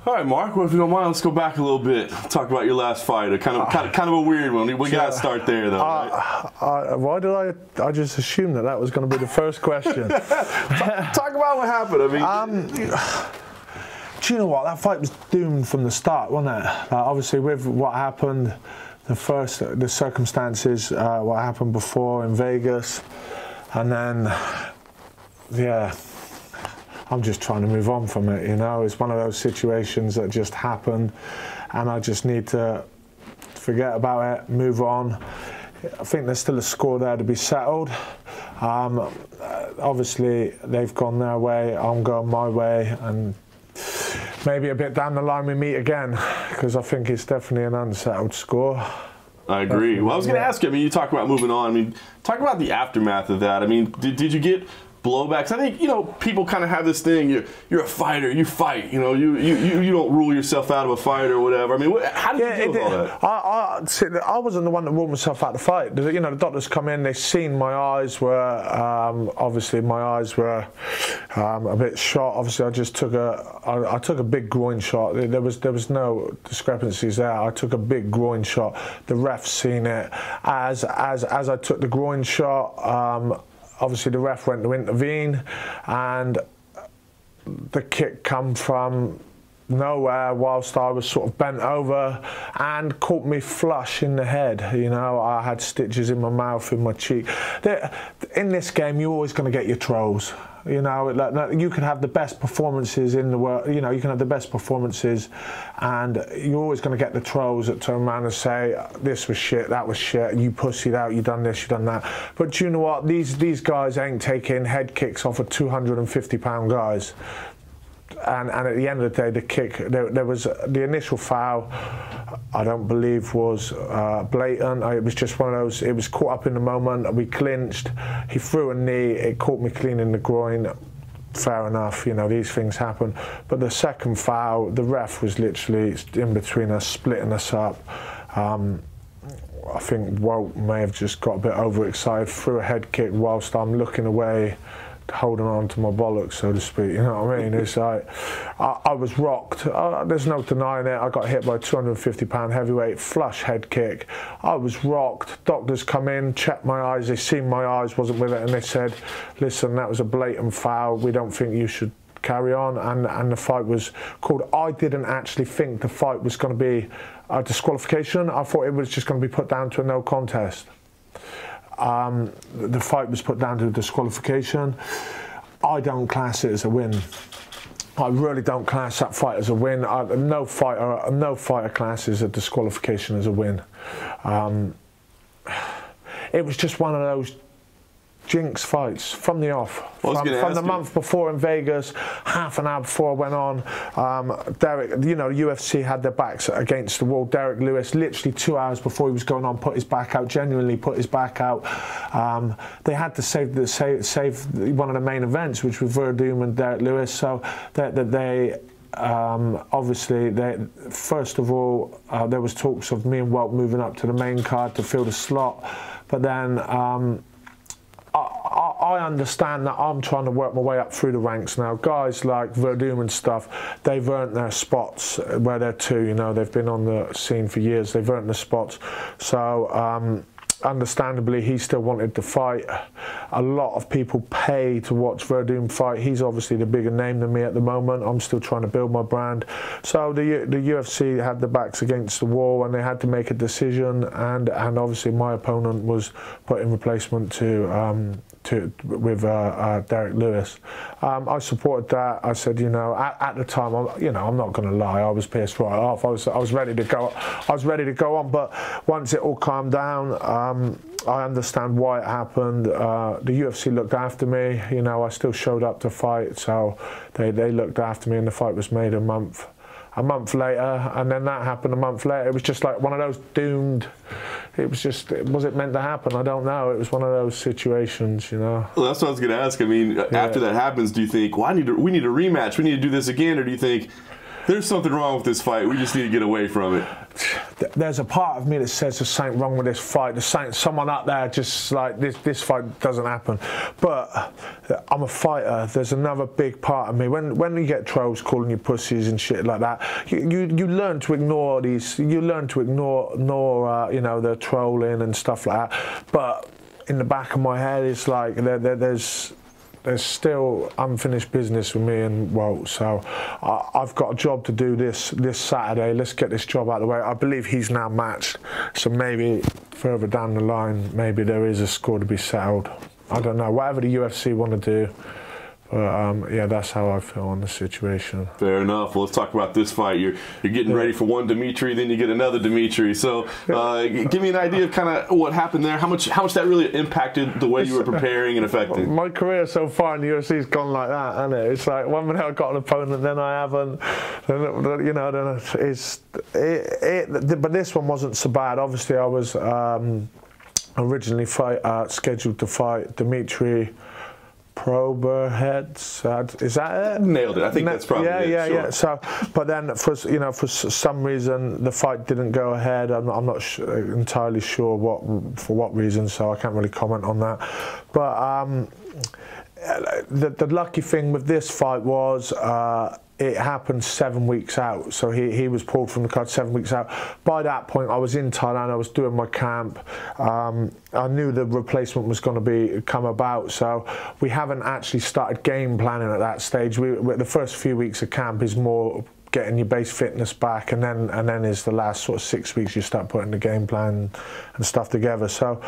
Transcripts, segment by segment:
All right, Mark. Well, if you don't mind, let's go back a little bit. Talk about your last fight. Kind of a weird one. We got to start there, though. Right? Why did I just assume that was going to be the first question? Talk about what happened. I mean, do you know what? That fight was doomed from the start, wasn't it? Obviously, with what happened, the circumstances, what happened before in Vegas, and then, yeah. I'm just trying to move on from it, you know. It's one of those situations that just happened, and I just need to forget about it, move on. I think there's still a score there to be settled. Obviously, they've gone their way, I'm going my way, and maybe a bit down the line we meet again, because I think it's definitely an unsettled score. I agree. Well, I was going to ask you, I mean, you talk about moving on. I mean, talk about the aftermath of that. I mean, did you get blowbacks? I think, you know, people kind of have this thing, you're a fighter, you fight, you know, you don't rule yourself out of a fight or whatever. I mean, how did you deal with all that? I wasn't the one that ruled myself out of the fight. You know, the doctors come in, they've seen my eyes were, obviously my eyes were a bit shot. Obviously I just took I took a big groin shot. There was no discrepancies there. I took a big groin shot. The ref's seen it. As I took the groin shot, obviously the ref went to intervene, and the kick come from nowhere whilst I was sort of bent over and caught me flush in the head. You know, I had stitches in my mouth, in my cheek. In this game, you're always going to get your trolls. You know, you can have the best performances in the world. You know, you can have the best performances, and you're always going to get the trolls that turn around and say, "This was shit, that was shit. You pussied out. You done this, you done that." But you know what? These guys ain't taking head kicks off of 250-pound guys. And at the end of the day, the kick, there was the initial foul, I don't believe was blatant. It was just one of those, it was caught up in the moment, we clinched, he threw a knee, it caught me clean in the groin. Fair enough, you know, these things happen. But the second foul, the ref was literally in between us, splitting us up. I think Walt may have just got a bit overexcited, threw a head kick whilst I'm looking away, holding on to my bollocks, so to speak, you know what I mean? It's like, I was rocked, there's no denying it. I got hit by a 250-pound heavyweight, flush head kick. I was rocked. Doctors come in, checked my eyes, they seen my eyes wasn't with it, and they said, listen, that was a blatant foul, we don't think you should carry on, and the fight was called. I didn't actually think the fight was going to be a disqualification. I thought it was just going to be put down to a no contest. The fight was put down to a disqualification. I don't class it as a win. I really don't class that fight as a win. No fighter classes a disqualification as a win. It was just one of those jinx fights from the off. From the month before in Vegas, half an hour before I went on, Derek, you know, UFC had their backs against the wall. Derek Lewis, literally 2 hours before he was going on, put his back out, genuinely put his back out. They had to save one of the main events, which was Verdum and Derek Lewis, so they obviously, first of all, there was talks of me and Walt moving up to the main card to fill the slot, but then I understand that I'm trying to work my way up through the ranks now. Guys like Verdum and stuff, they've earned their spots where they're to, you know, they've been on the scene for years, they've earned the spots. So, understandably, he still wanted to fight. A lot of people pay to watch Verdum fight. He's obviously the bigger name than me at the moment. I'm still trying to build my brand. So the UFC had the backs against the wall, and they had to make a decision. And obviously, my opponent was put in replacement with Derek Lewis. I supported that. I said, you know, at the time, I'm not going to lie, I was pissed right off. I was ready to go. I was ready to go on. But once it all calmed down, I understand why it happened. The UFC looked after me. You know, I still showed up to fight, so they looked after me, and the fight was made a month later, and then that happened a month later. It was just like one of those doomed. It was just, was it meant to happen? I don't know. It was one of those situations, you know. Well, that's what I was going to ask. I mean, after that happens, do you think, well, we need a rematch, we need to do this again, or do you think, there's something wrong with this fight. We just need to get away from it. There's a part of me that says there's something wrong with this fight. There's someone up there just like, this fight doesn't happen. But I'm a fighter. There's another big part of me. When you get trolls calling you pussies and shit like that, you learn to ignore these. You learn to ignore you know, the trolling and stuff like that. But in the back of my head, it's like there's still unfinished business with me and Walt, so I've got a job to do this Saturday. Let's get this job out of the way. I believe he's now matched, so maybe further down the line, maybe there is a score to be settled. I don't know, whatever the UFC want to do. But yeah, that's how I feel on the situation. Fair enough. Well, let's talk about this fight. You're getting ready for one Dmitriy, then you get another Dmitriy. So give me an idea of kind of what happened there. How much that really impacted the way you were preparing and affecting? My career so far in the UFC has gone like that, hasn't it? It's like one minute I've got an opponent, then I haven't. Then, you know, but this one wasn't so bad. Obviously, I was originally scheduled to fight Dmitriy Proberhead, is that it? Nailed it. I think that's probably it. Yeah. So, but then for some reason the fight didn't go ahead. I'm not entirely sure for what reason, so I can't really comment on that. But the lucky thing with this fight was it happened 7 weeks out, so he was pulled from the card 7 weeks out. By that point, I was in Thailand. I was doing my camp. I knew the replacement was going to come about, so we haven't actually started game planning at that stage. The first few weeks of camp is more getting your base fitness back, and then is the last sort of 6 weeks you start putting the game plan and stuff together. So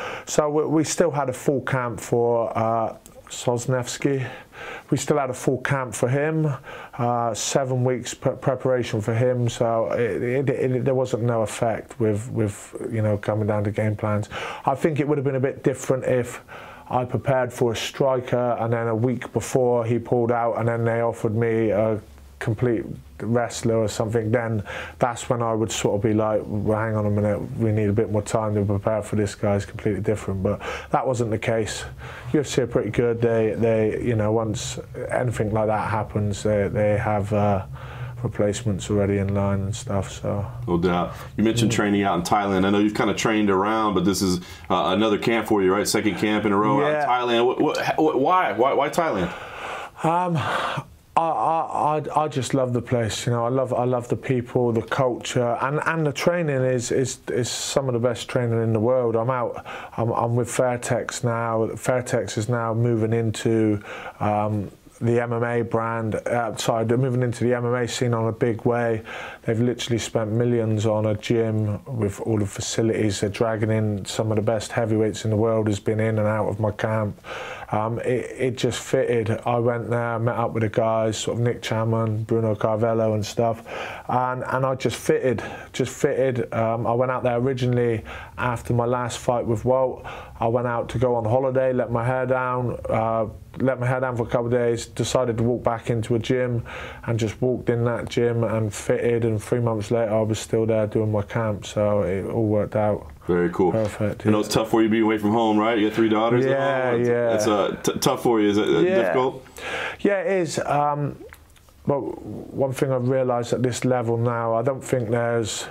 we still had a full camp for Sosnovskiy. We still had a full camp for him, 7 weeks preparation for him, so there wasn't no effect with you know, coming down to game plans. I think it would have been a bit different if I prepared for a striker and then a week before he pulled out and then they offered me a complete wrestler or something. Then that's when I would sort of be like, well, hang on a minute, we need a bit more time to prepare for this guy. It's completely different, but that wasn't the case. UFC are pretty good. They you know, once anything like that happens, they have replacements already in line and stuff. So no doubt. You mentioned training out in Thailand. I know you've kind of trained around, but this is another camp for you, right? Second camp in a row out in Thailand. Why Thailand? I just love the place, you know. I love the people, the culture, and the training is some of the best training in the world. I'm with Fairtex now. Fairtex is now moving into the MMA brand outside. They're moving into the MMA scene on a big way. They've literally spent millions on a gym with all the facilities. They're dragging in some of the best heavyweights in the world. Has been in and out of my camp. It just fitted. I went there, met up with the guys, sort of Nick Chaman, Bruno Carvello and stuff, and I just fitted. I went out there originally after my last fight with Walt. I went out to go on holiday, let my hair down for a couple of days, decided to walk back into a gym and just walked in that gym and fitted, and 3 months later I was still there doing my camp, so it all worked out. Very cool. Perfect. I know it's tough for you being away from home, right? You got 3 daughters. Yeah. It's tough for you. Is it difficult? Yeah, it is. But one thing I've realised at this level now, I don't think there's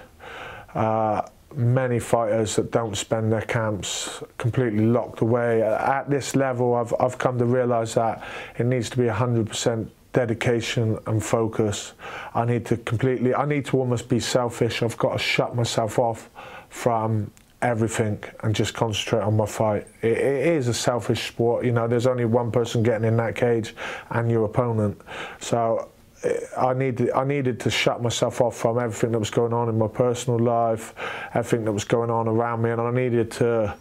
many fighters that don't spend their camps completely locked away. At this level, I've come to realise that it needs to be 100% dedication and focus. I need to almost be selfish. I've got to shut myself off from everything and just concentrate on my fight. It is a selfish sport, you know. There's only one person getting in that cage and your opponent. So I needed to shut myself off from everything that was going on in my personal life, everything that was going on around me, and I needed to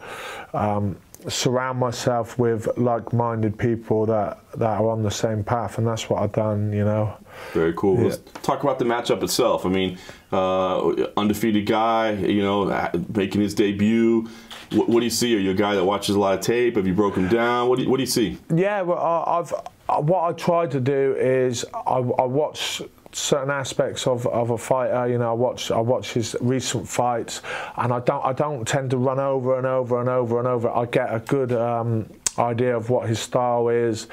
surround myself with like-minded people that are on the same path, and that's what I've done, you know. Very cool. Yeah. Let's talk about the matchup itself. I mean, undefeated guy, you know, making his debut. What do you see? Are you a guy that watches a lot of tape? Have you broken him down? What do you see? Yeah, well, what I try to do is I watch certain aspects of a fighter. You know, I watch his recent fights, and I don't tend to run over and over and over and over. I get a good idea of what his style is,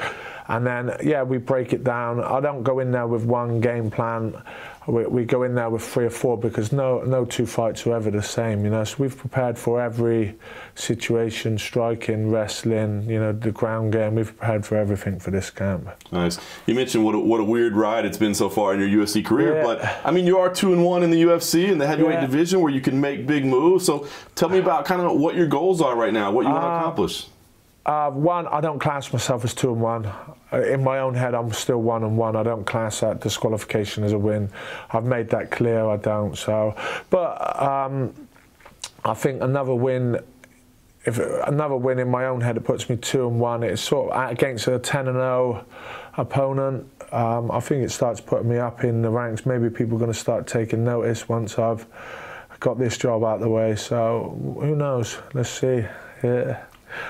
and then yeah, we break it down. I don't go in there with one game plan. we go in there with 3 or 4 because no 2 fights are ever the same, you know. So we've prepared for every situation, striking, wrestling, you know, the ground game. We've prepared for everything for this camp. Nice. You mentioned what a weird ride it's been so far in your UFC career, Yeah. but I mean, you are 2-1 in the UFC in the heavyweight division where you can make big moves. So tell me about kind of what your goals are right now, what you want to accomplish. One, I don't class myself as 2-1. In my own head, I'm still 1-1. I don't class that disqualification as a win. I've made that clear. I don't. So, but I think another win. If another win in my own head, it puts me 2-1. It's sort of against a 10-0 opponent. I think it starts putting me up in the ranks. Maybe people are going to start taking notice once I've got this job out of the way. So who knows? Let's see. Yeah.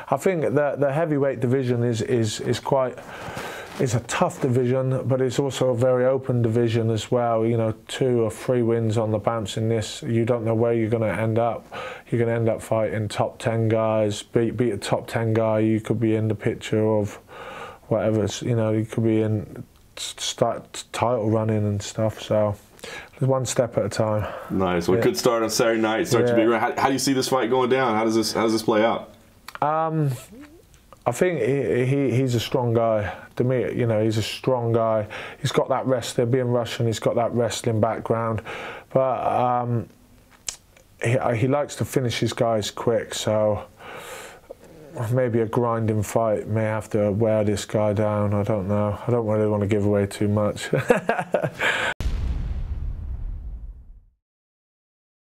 I think that the heavyweight division is a tough division, but it's also a very open division as well. You know, 2 or 3 wins on the bounce in this, you don't know where you're going to end up. You're going to end up fighting top 10 guys, beat a top 10 guy. You could be in the picture of whatever. You know, you could be in start title running and stuff. So one step at a time. Nice. Well, it could start on Saturday night. Start to be around. How do you see this fight going down? How does this play out? I think he's a strong guy. Dmitriy, you know, he's a strong guy. He's got that wrestling, being Russian, he's got that wrestling background. But he likes to finish his guys quick, so maybe a grinding fight may have to wear this guy down. I don't know. I don't really want to give away too much.